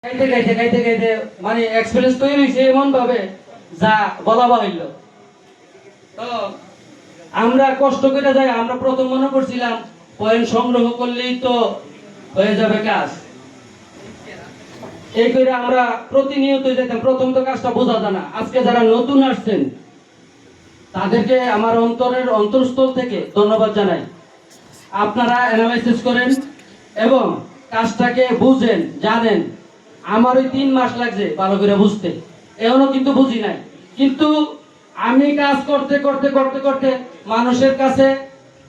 গাইতে গাইতে গাইতে গাইতে মানে এক্সপেরিয়েন্স তৈরি হয়েছে এমন ভাবে যা বলা বাহুল্য। তো আমরা কষ্ট করে যাই, আমরা প্রথম মনে করছিলাম পয়েন্ট সংগ্রহ করলেই তো হয়ে যাবে কাজ, এই করে আমরা প্রতিনিয়ত যেতাম। প্রথম তো কাজটা বোঝা যায় না। আজকে যারা নতুন আসছেন তাদেরকে আমার অন্তরস্থল থেকে ধন্যবাদ জানাই। আপনারা অ্যানালাইসিস করেন এবং কাজটাকে বুঝেন, জানেন। আমার ওই 3 মাস লাগছে ভালো করে বুঝতে, এখনো কিন্তু বুঝি নাই। কিন্তু আমি কাজ করতে করতে করতে করতে মানুষের কাছে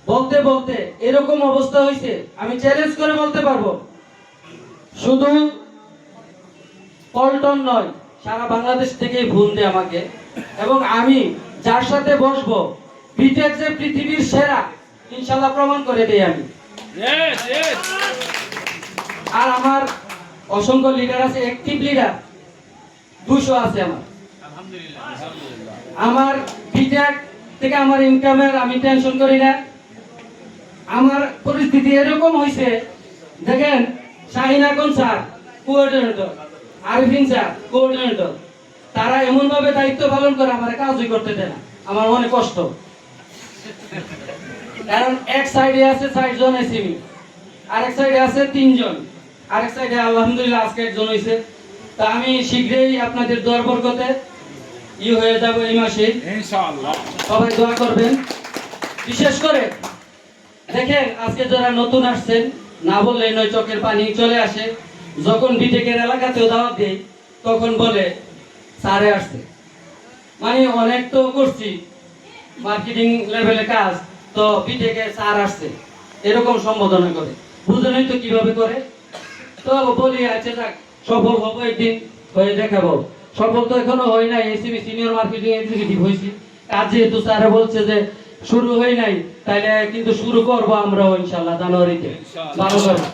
বলতে বলতে এরকম অবস্থা হয়েছে, আমি চ্যালেঞ্জ করে বলতে পারবো শুধু পল্টন নয়, সারা বাংলাদেশ থেকেই ফোন দেয় আমাকে। এবং আমি যার সাথে বসবো বিটেক যে পৃথিবীর সেরা, ইনশাল্লাহ প্রমাণ করে দেই আমি। আর আমার অসংখ্য লিডার আছে, অ্যাক্টিভ লিডার 200 আছে আমার। আমার বিটেক থেকে আমার ইনকামের আমি টেনশন করি না। আমার পরিস্থিতি এরকম হয়েছে, দেখেন Shahin Akon sir coordinator, Arifin sir coordinator, তারা এমন ভাবে দায়িত্ব পালন করে আমার কাজই করতে দেয় না। আমার অনেক কষ্ট, কারণ এক সাইডে আছে 4 জন এসিমি, আরেক সাইডে আছে 3 জন, আরেক সাইডে আলহামদুলিল্লাহ আজকে 1 জন হয়েছে। তা আমি শীঘ্রই আপনাদের দোয়ার বরকতে হয়ে যাব এই মাসে ইনশাআল্লাহ। সবাই দোয়া করবেন। বিশেষ করে দেখেন আজকে যারা নতুন আসছেন, না বললে নয় চোখের পানি চলে আসে। যখন বিটেকের এলাকাতেও দাওয়াত দেই তখন বলে স্যারে আসছে, মানে অনেক তো করছি মার্কেটিং লেভেলে কাজ, তো বিটেকে স্যার আসছে এরকম সম্বোধনা করে। বুঝলেনই তো কিভাবে করে। তো বলি আচ্ছা যাক, সফল হবো একদিন, হয়ে দেখাবো। সফল তো এখনো হয় নাই, এসিবি সিনিয়র মার্কেটিং এক্সিকিউটিভ হয়েছি। কাজ যেহেতু স্যারে বলছে যে শুরু হয় নাই, তাইলে কিন্তু শুরু করবো আমরাও ইনশাল্লাহ জানুয়ারিতে। ভালো করবো।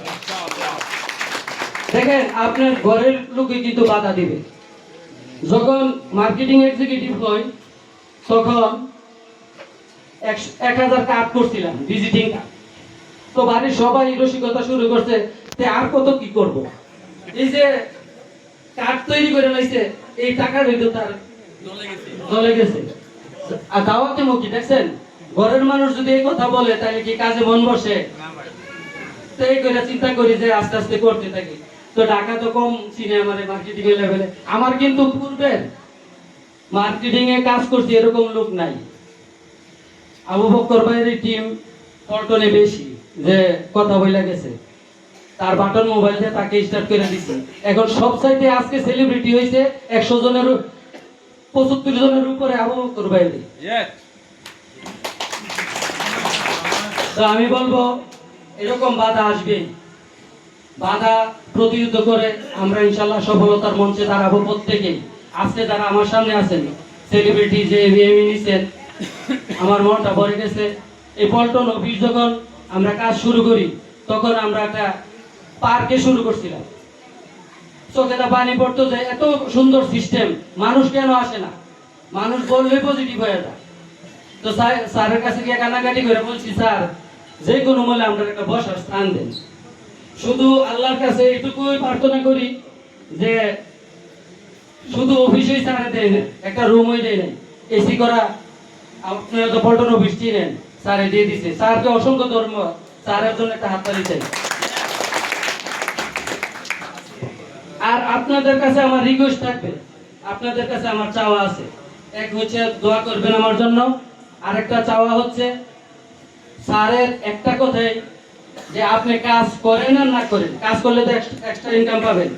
দেখেন আপনার ঘরের লোকে কিন্তু বাধা দিবে। যখন মার্কেটিং এক্সিকিউটিভ হই তখন 1000 কার্ড করছিলাম, ভিজিটিং কার্ড। তো বাড়ির সবাই রসিকতা শুরু করছে, আর কত কি করব। এই যে কার্ড তৈরি করে লাইছে, এই টাকার ভিতর তার চলে গেছে। আর দাওয়াতে মুখী দেখছেন, ঘরের মানুষ যদি এই কথা বলে তাহলে কি কাজে মন বসে? তো এই করে চিন্তা করি যে আস্তে আস্তে করতে থাকি। তো ঢাকা তো কম চিনে আমার মার্কেটিং এর লেভেলে। আমার কিন্তু পূর্বের মার্কেটিং এ কাজ করছি এরকম লোক নাই। আবু বকর ভাইয়ের টিম পল্টনে বেশি, যে কথা বইলা গেছে, তার বাটন মোবাইল দিয়ে তাকে স্টার্ট করে দিছে। এখন সব সাইডে আজকে সেলিব্রিটি হয়েছে 100 জনের 75 জনের উপরে আবু বকর ভাই। তো আমি বলবো এরকম বাধা আসবে, বাধা প্রতিহত করে আমরা ইনশাল্লাহ সফলতার মঞ্চে দাঁড়াবো প্রত্যেকেই। আজকে যারা আমার সামনে আছেন সেলিব্রিটি, যে বিএমই নিছেন, আমার মনটা ভরে গেছে। এই পল্টন অফিস যখন আমরা কাজ শুরু করি তখন আমরা একটা পার্কে শুরু করছিলাম। চোখে পানি পড়তো যে এত সুন্দর সিস্টেম, মানুষ কেন আসে না? মানুষ বললে পজিটিভ হয়ে যায়। তো স্যারের কাছে গিয়ে কানাকাটি করে বলছি, স্যার যে কোনো মূল্যে আমরা একটা বসার স্থান দেন। শুধু আল্লাহর কাছে এইটুকুই প্রার্থনা করি যে শুধু অফিসেই স্যারে দেয় না, একটা রুমই দেয় নাই, এসি করা। আপনারা তো পল্টন অফিস চিনেন, স্যারে দিয়ে দিছে। স্যারকে অসংখ্য ধন্যবাদ, স্যারের জন্য একটা হাততালি চাই। আর আপনাদের কাছে আমার রিকোয়েস্ট থাকবে, আপনাদের কাছে আমার চাওয়া আছে। এক হচ্ছে দোয়া করবেন আমার জন্য, আরেকটা চাওয়া হচ্ছে স্যারের একটা কথাই, যে আপনি কাজ করেন আর না করেন, কাজ করলে তো এক্সট্রা ইনকাম পাবেন।